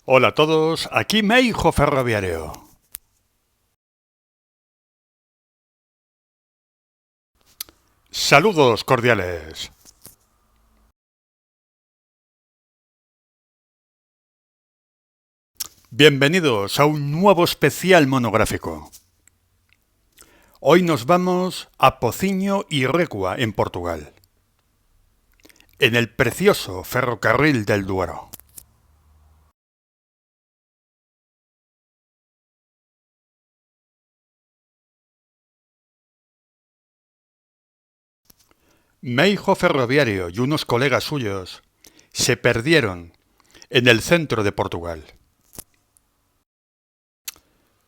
Hola a todos, aquí Meijo Ferroviario. Saludos cordiales. Bienvenidos a un nuevo especial monográfico. Hoy nos vamos a Pociño y Récua, en Portugal, en el precioso ferrocarril del Duero. Meijo Ferroviario y unos colegas suyos se perdieron en el centro de Portugal.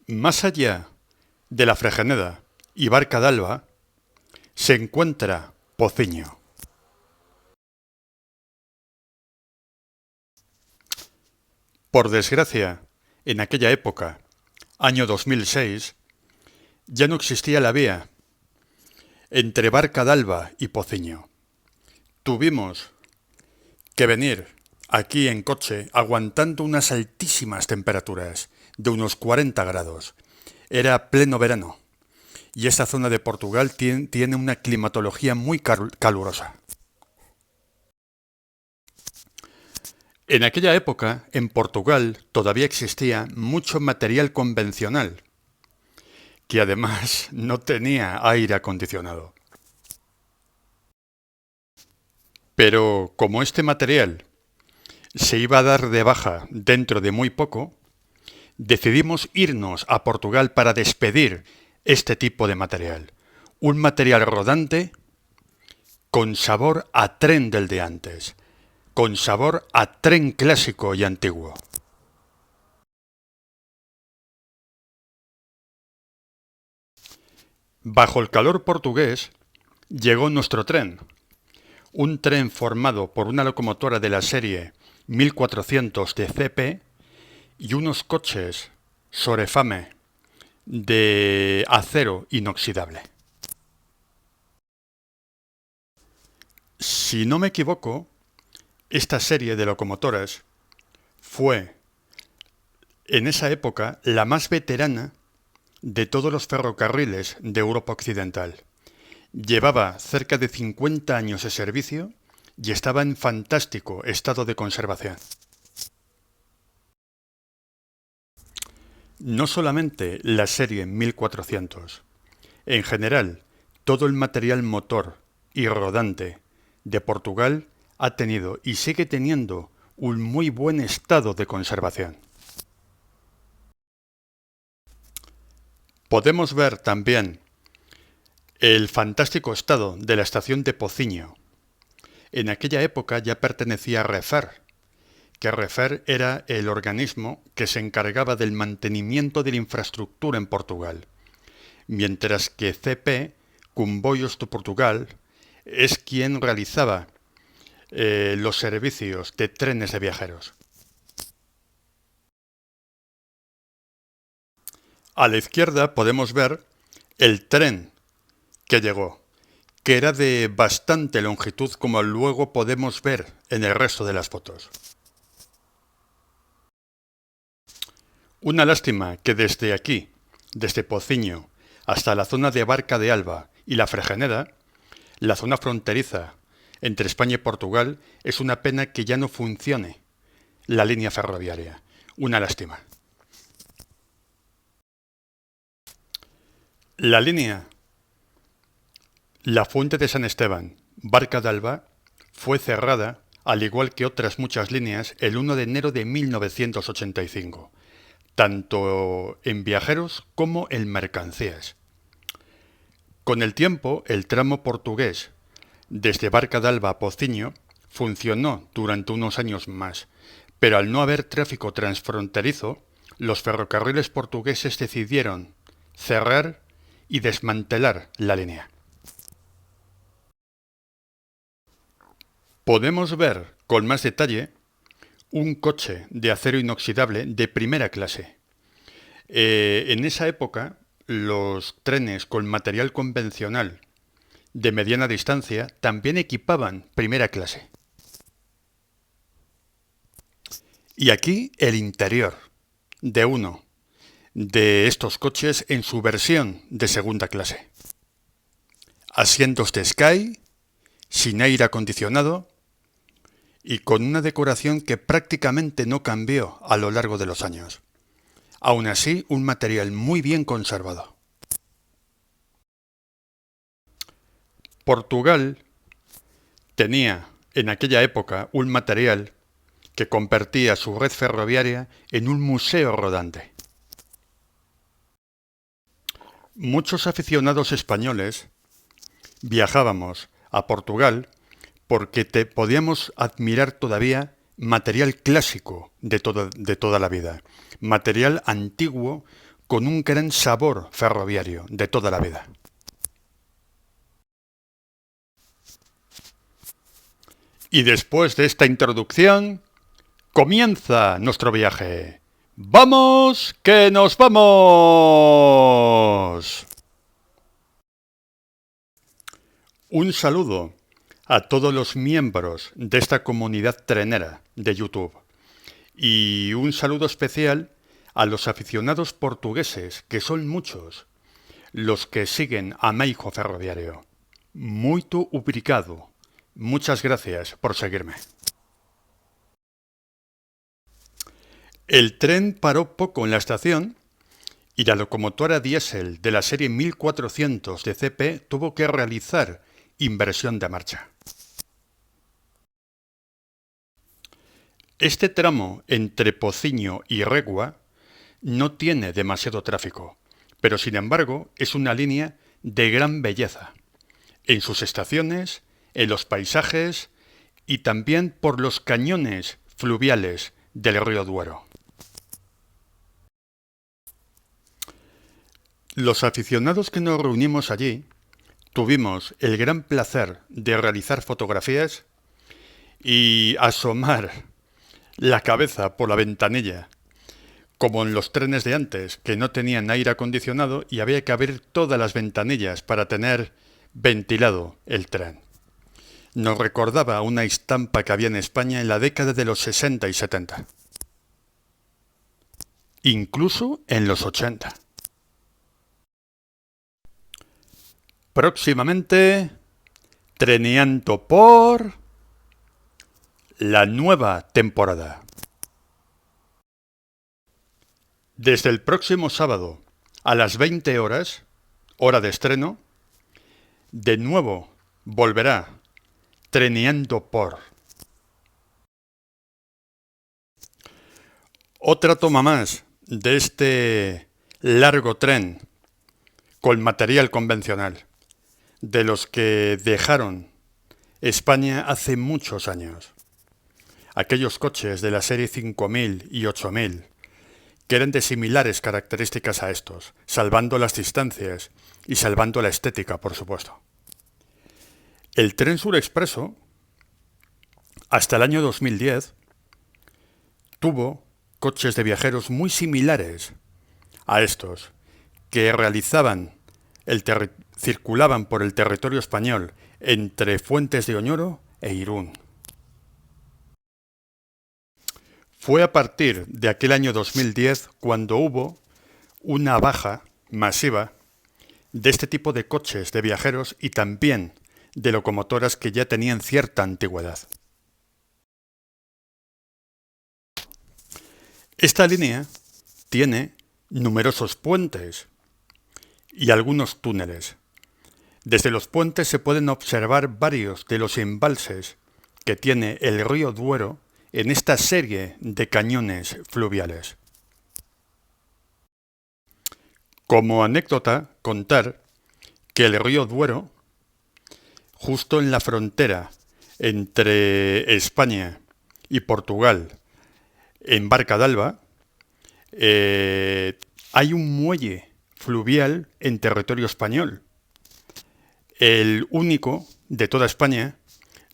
Más allá de la Fregeneda y Barca d'Alba se encuentra Pociño. Por desgracia, en aquella época, año 2006, ya no existía la vía entre Barca d'Alba y Pociño. Tuvimos que venir aquí en coche aguantando unas altísimas temperaturas de unos 40 grados. Era pleno verano y esta zona de Portugal tiene una climatología muy calurosa. En aquella época, en Portugal, todavía existía mucho material convencional, que además no tenía aire acondicionado. Pero como este material se iba a dar de baja dentro de muy poco, decidimos irnos a Portugal para despedir este tipo de material. Un material rodante con sabor a tren del de antes, con sabor a tren clásico y antiguo. Bajo el calor portugués llegó nuestro tren, un tren formado por una locomotora de la serie 1400 de CP y unos coches Sorefame de acero inoxidable. Si no me equivoco, esta serie de locomotoras fue, en esa época, la más veterana de todos los ferrocarriles de Europa Occidental. Llevaba cerca de 50 años de servicio y estaba en fantástico estado de conservación. No solamente la serie 1400, en general, todo el material motor y rodante de Portugal ha tenido y sigue teniendo un muy buen estado de conservación. Podemos ver también el fantástico estado de la estación de Pociño. En aquella época ya pertenecía a Refer, que Refer era el organismo que se encargaba del mantenimiento de la infraestructura en Portugal, mientras que CP, Comboios de Portugal, es quien realizaba los servicios de trenes de viajeros. A la izquierda podemos ver el tren que llegó, que era de bastante longitud, como luego podemos ver en el resto de las fotos. Una lástima que desde aquí, desde Pociño hasta la zona de Barca de Alba y la Fregeneda, la zona fronteriza entre España y Portugal, es una pena que ya no funcione la línea ferroviaria. Una lástima. La línea La Fuente de San Esteban, Barca de Alba, fue cerrada, al igual que otras muchas líneas, el 1 de enero de 1985, tanto en viajeros como en mercancías. Con el tiempo, el tramo portugués desde Barca d'Alba a Pociño funcionó durante unos años más, pero al no haber tráfico transfronterizo, los ferrocarriles portugueses decidieron cerrar y desmantelar la línea. Podemos ver con más detalle un coche de acero inoxidable de primera clase. En esa época, los trenes con material convencional de mediana distancia también equipaban primera clase. Y aquí el interior de uno de estos coches en su versión de segunda clase. Asientos de Sky, sin aire acondicionado y con una decoración que prácticamente no cambió a lo largo de los años. Aún así, un material muy bien conservado. Portugal tenía en aquella época un material que convertía su red ferroviaria en un museo rodante. Muchos aficionados españoles viajábamos a Portugal porque podíamos admirar todavía material clásico de toda la vida, material antiguo con un gran sabor ferroviario de toda la vida. Y después de esta introducción, comienza nuestro viaje. ¡Vamos, que nos vamos! Un saludo a todos los miembros de esta comunidad trenera de YouTube. Y un saludo especial a los aficionados portugueses, que son muchos, los que siguen a Meijo Ferroviario. Muito obrigado. Muchas gracias por seguirme. El tren paró poco en la estación y la locomotora diésel de la serie 1400 de CP tuvo que realizar inversión de marcha. Este tramo entre Pociño y Regua no tiene demasiado tráfico, pero sin embargo es una línea de gran belleza, en sus estaciones, en los paisajes y también por los cañones fluviales del río Duero. Los aficionados que nos reunimos allí tuvimos el gran placer de realizar fotografías y asomar la cabeza por la ventanilla, como en los trenes de antes, que no tenían aire acondicionado y había que abrir todas las ventanillas para tener ventilado el tren. Nos recordaba una estampa que había en España en la década de los 60 y 70. Incluso en los 80. Próximamente, treneando por la nueva temporada. Desde el próximo sábado a las 20 horas, hora de estreno, de nuevo volverá treneando por. Otra toma más de este largo tren con material convencional, de los que dejaron España hace muchos años. Aquellos coches de la serie 5000 y 8000, que eran de similares características a estos, salvando las distancias y salvando la estética, por supuesto. El Tren Sur Expreso, hasta el año 2010, tuvo coches de viajeros muy similares a estos, que circulaban por el territorio español entre Fuentes de Oñoro e Irún. Fue a partir de aquel año 2010 cuando hubo una baja masiva de este tipo de coches de viajeros y también de locomotoras que ya tenían cierta antigüedad. Esta línea tiene numerosos puentes y algunos túneles. Desde los puentes se pueden observar varios de los embalses que tiene el río Duero en esta serie de cañones fluviales. Como anécdota, contar que el río Duero, justo en la frontera entre España y Portugal, en Barca d'Alba, hay un muelle fluvial en territorio español, el único de toda España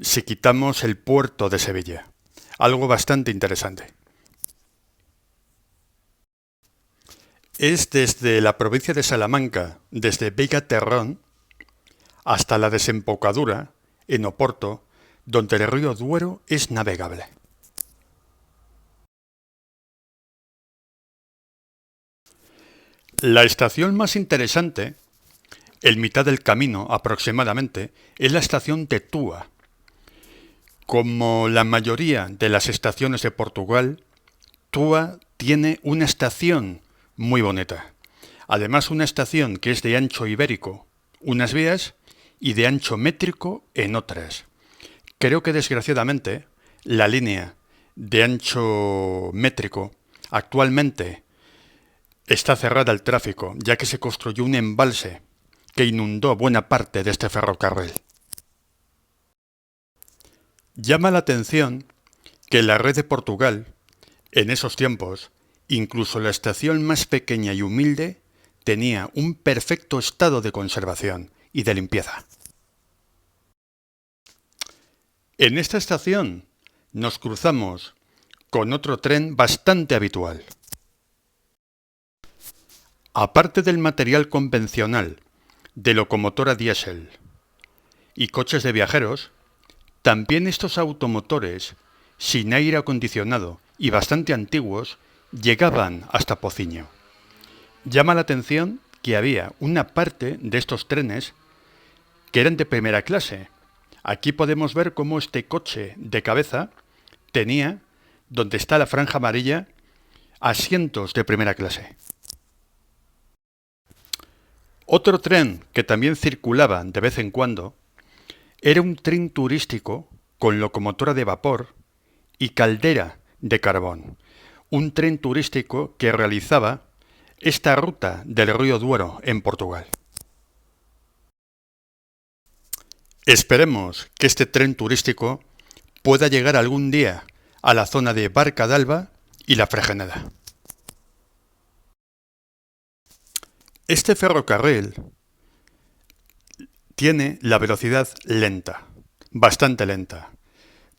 si quitamos el puerto de Sevilla. Algo bastante interesante. Es desde la provincia de Salamanca, desde Vega Terrón, hasta la desembocadura, en Oporto, donde el río Duero es navegable. La estación más interesante, en mitad del camino aproximadamente, es la estación de Túa. Como la mayoría de las estaciones de Portugal, Túa tiene una estación muy bonita. Además, una estación que es de ancho ibérico, unas vías, y de ancho métrico en otras. Creo que desgraciadamente la línea de ancho métrico actualmente está cerrada al tráfico, ya que se construyó un embalse que inundó buena parte de este ferrocarril. Llama la atención que la red de Portugal, en esos tiempos, incluso la estación más pequeña y humilde, tenía un perfecto estado de conservación y de limpieza. En esta estación nos cruzamos con otro tren bastante habitual. Aparte del material convencional de locomotora diésel y coches de viajeros, también estos automotores, sin aire acondicionado y bastante antiguos, llegaban hasta Pociño. Llama la atención que había una parte de estos trenes que eran de primera clase. Aquí podemos ver cómo este coche de cabeza tenía, donde está la franja amarilla, asientos de primera clase. Otro tren que también circulaba de vez en cuando era un tren turístico con locomotora de vapor y caldera de carbón. Un tren turístico que realizaba esta ruta del río Duero en Portugal. Esperemos que este tren turístico pueda llegar algún día a la zona de Barca d'Alba y la Fregeneda. Este ferrocarril tiene la velocidad lenta, bastante lenta,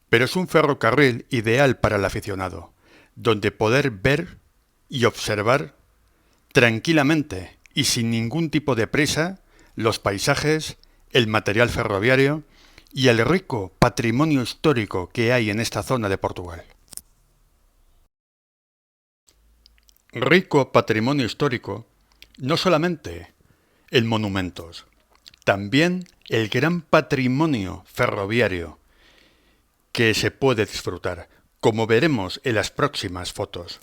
pero es un ferrocarril ideal para el aficionado, donde poder ver y observar tranquilamente y sin ningún tipo de prisa los paisajes, el material ferroviario y el rico patrimonio histórico que hay en esta zona de Portugal. Rico patrimonio histórico, no solamente en monumentos, también el gran patrimonio ferroviario que se puede disfrutar, como veremos en las próximas fotos.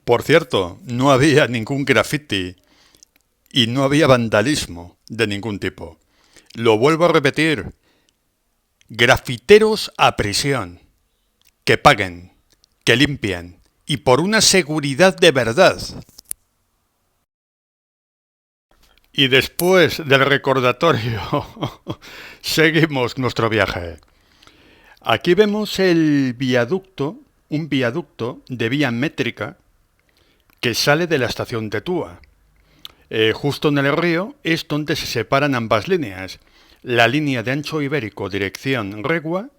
Por cierto, no había ningún graffiti y no había vandalismo de ningún tipo. Lo vuelvo a repetir, grafiteros a prisión, que paguen, que limpien y por una seguridad de verdad. Y después del recordatorio, seguimos nuestro viaje. Aquí vemos el viaducto, un viaducto de vía métrica que sale de la estación de Túa. Justo en el río es donde se separan ambas líneas, la línea de ancho ibérico dirección Regua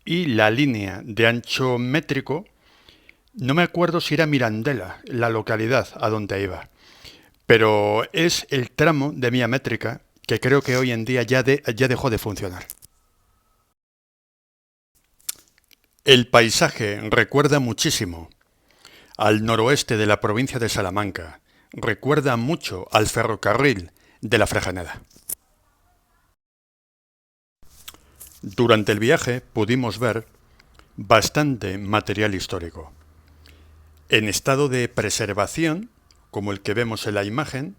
y la línea de ancho métrico, no me acuerdo si era Mirandela, la localidad a donde iba, pero es el tramo de vía métrica que creo que hoy en día ya dejó de funcionar. El paisaje recuerda muchísimo al noroeste de la provincia de Salamanca, recuerda mucho al ferrocarril de la Fregeneda. Durante el viaje pudimos ver bastante material histórico, en estado de preservación, como el que vemos en la imagen,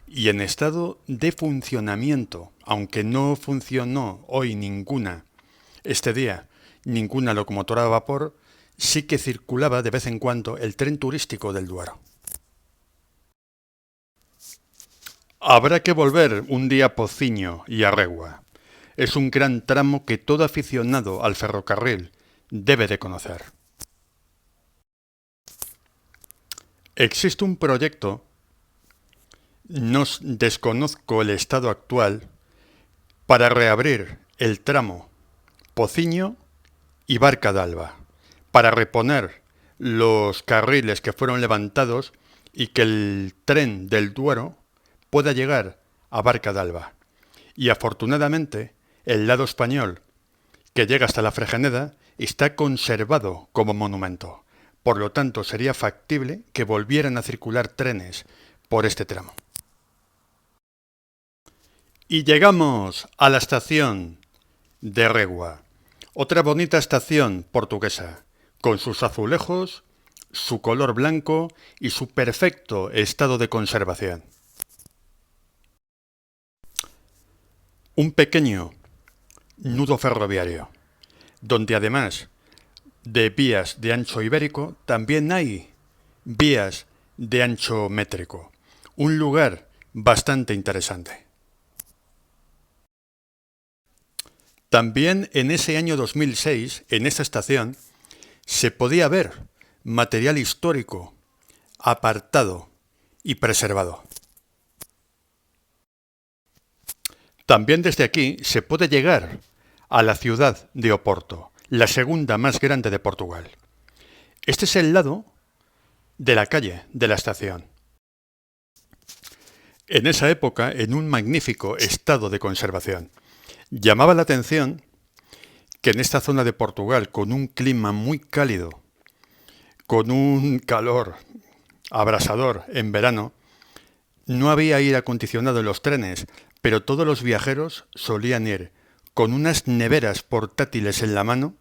y en estado de funcionamiento, aunque no funcionó hoy este día, ninguna locomotora a vapor, sí que circulaba de vez en cuando el tren turístico del Duero. Habrá que volver un día a Pociño y a Regua. Es un gran tramo que todo aficionado al ferrocarril debe de conocer. Existe un proyecto, no desconozco el estado actual, para reabrir el tramo Pociño y Barca d'Alba, para reponer los carriles que fueron levantados y que el tren del Duero pueda llegar a Barca d'Alba. Y afortunadamente, el lado español, que llega hasta la Fregeneda, está conservado como monumento, por lo tanto sería factible que volvieran a circular trenes por este tramo. Y llegamos a la estación de Regua, otra bonita estación portuguesa, con sus azulejos, su color blanco y su perfecto estado de conservación. Un pequeño nudo ferroviario, donde además de vías de ancho ibérico, también hay vías de ancho métrico. Un lugar bastante interesante. También en ese año 2006, en esta estación, se podía ver material histórico apartado y preservado. También desde aquí se puede llegar a la ciudad de Oporto, la segunda más grande de Portugal. Este es el lado de la calle de la estación. En esa época, en un magnífico estado de conservación. Llamaba la atención que en esta zona de Portugal, con un clima muy cálido, con un calor abrasador en verano, no había aire acondicionado en los trenes, pero todos los viajeros solían ir con unas neveras portátiles en la mano,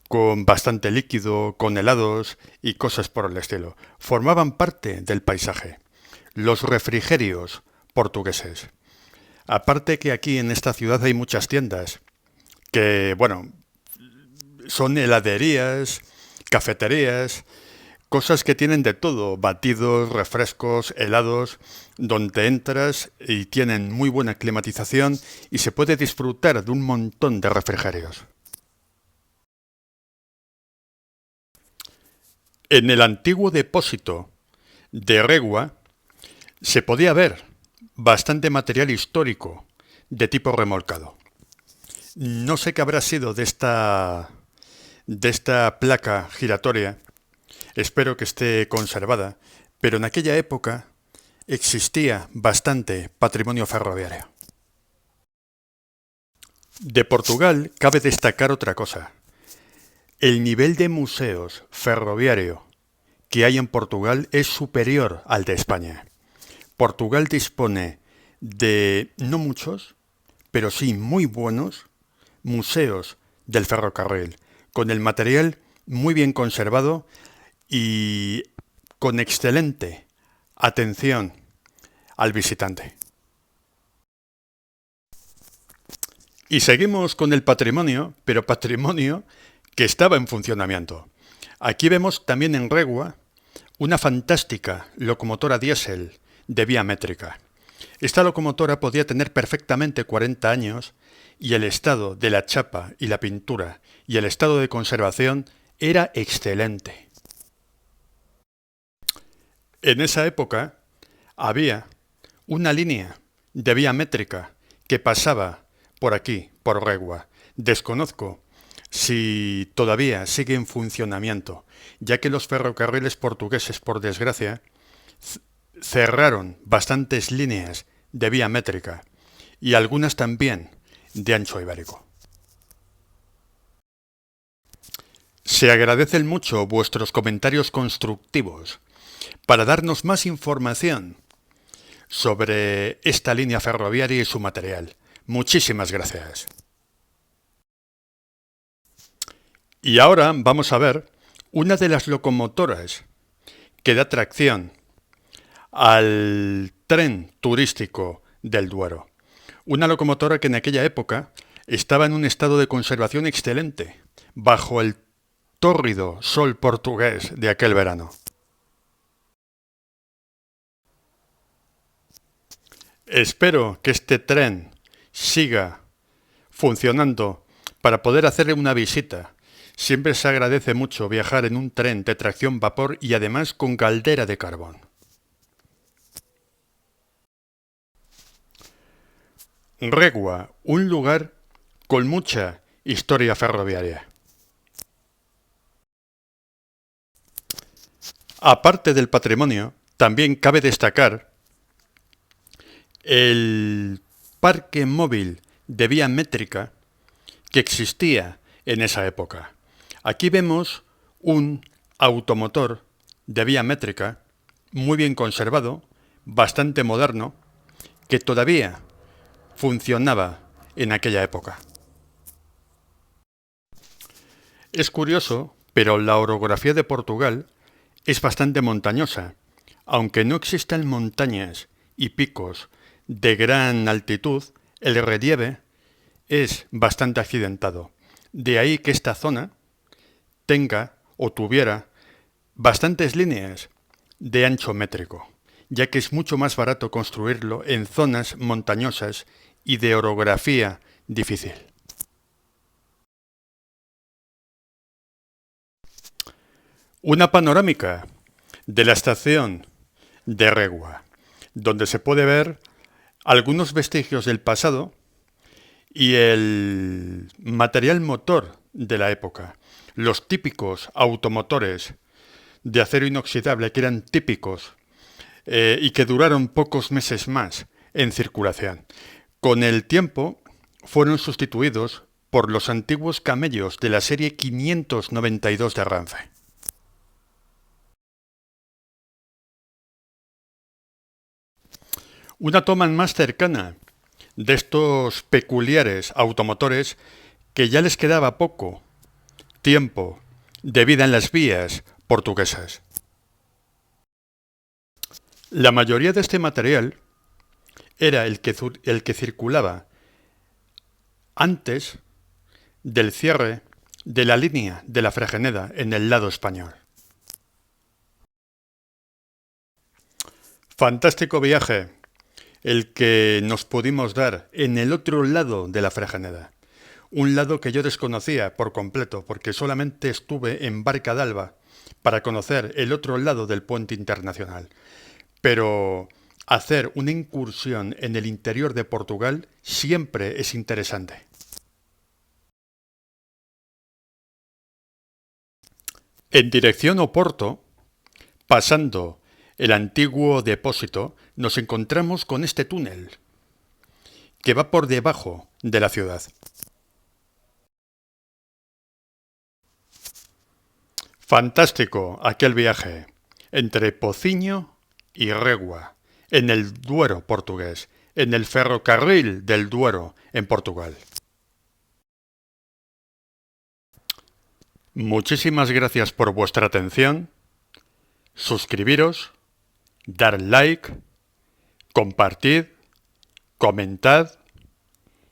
con bastante líquido, con helados y cosas por el estilo. Formaban parte del paisaje. Los refrigerios portugueses. Aparte que aquí en esta ciudad hay muchas tiendas que, bueno, son heladerías, cafeterías, cosas que tienen de todo, batidos, refrescos, helados, donde entras y tienen muy buena climatización y se puede disfrutar de un montón de refrigerios. En el antiguo depósito de Regua se podía ver bastante material histórico de tipo remolcado. No sé qué habrá sido de esta placa giratoria, espero que esté conservada, pero en aquella época existía bastante patrimonio ferroviario. De Portugal cabe destacar otra cosa. El nivel de museos ferroviario que hay en Portugal es superior al de España. Portugal dispone de no muchos, pero sí muy buenos museos del ferrocarril, con el material muy bien conservado y con excelente atención al visitante. Y seguimos con el patrimonio, pero patrimonio que estaba en funcionamiento. Aquí vemos también en Regua una fantástica locomotora diésel de vía métrica. Esta locomotora podía tener perfectamente 40 años y el estado de la chapa y la pintura y el estado de conservación era excelente. En esa época había una línea de vía métrica que pasaba por aquí, por Regua. Desconozco si todavía sigue en funcionamiento, ya que los ferrocarriles portugueses, por desgracia, cerraron bastantes líneas de vía métrica y algunas también de ancho ibérico. Se agradecen mucho vuestros comentarios constructivos para darnos más información sobre esta línea ferroviaria y su material. Muchísimas gracias. Y ahora vamos a ver una de las locomotoras que da tracción al tren turístico del Duero. Una locomotora que en aquella época estaba en un estado de conservación excelente, bajo el tórrido sol portugués de aquel verano. Espero que este tren siga funcionando para poder hacerle una visita. Siempre se agradece mucho viajar en un tren de tracción vapor y además con caldera de carbón. Regua, un lugar con mucha historia ferroviaria. Aparte del patrimonio, también cabe destacar el parque móvil de vía métrica que existía en esa época. Aquí vemos un automotor de vía métrica, muy bien conservado, bastante moderno, que todavía funcionaba en aquella época. Es curioso, pero la orografía de Portugal es bastante montañosa. Aunque no existan montañas y picos de gran altitud, el relieve es bastante accidentado. De ahí que esta zona tenga o tuviera bastantes líneas de ancho métrico, ya que es mucho más barato construirlo en zonas montañosas y de orografía difícil. Una panorámica de la estación de Regua, donde se puede ver algunos vestigios del pasado y el material motor de la época. Los típicos automotores de acero inoxidable que eran típicos y que duraron pocos meses más en circulación. Con el tiempo fueron sustituidos por los antiguos camellos de la serie 592 de Renfe. Una toma más cercana de estos peculiares automotores que ya les quedaba poco tiempo de vida en las vías portuguesas. La mayoría de este material era el que circulaba antes del cierre de la línea de la Fregeneda en el lado español. Fantástico viaje el que nos pudimos dar en el otro lado de la Fregeneda. Un lado que yo desconocía por completo, porque solamente estuve en Barca d'Alba para conocer el otro lado del puente internacional. Pero hacer una incursión en el interior de Portugal siempre es interesante. En dirección Oporto, pasando el antiguo depósito, nos encontramos con este túnel que va por debajo de la ciudad. Fantástico aquel viaje entre Pociño y Regua, en el Duero portugués, en el ferrocarril del Duero en Portugal. Muchísimas gracias por vuestra atención. Suscribiros, dar like, compartid, comentad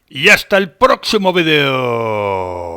y hasta el próximo video.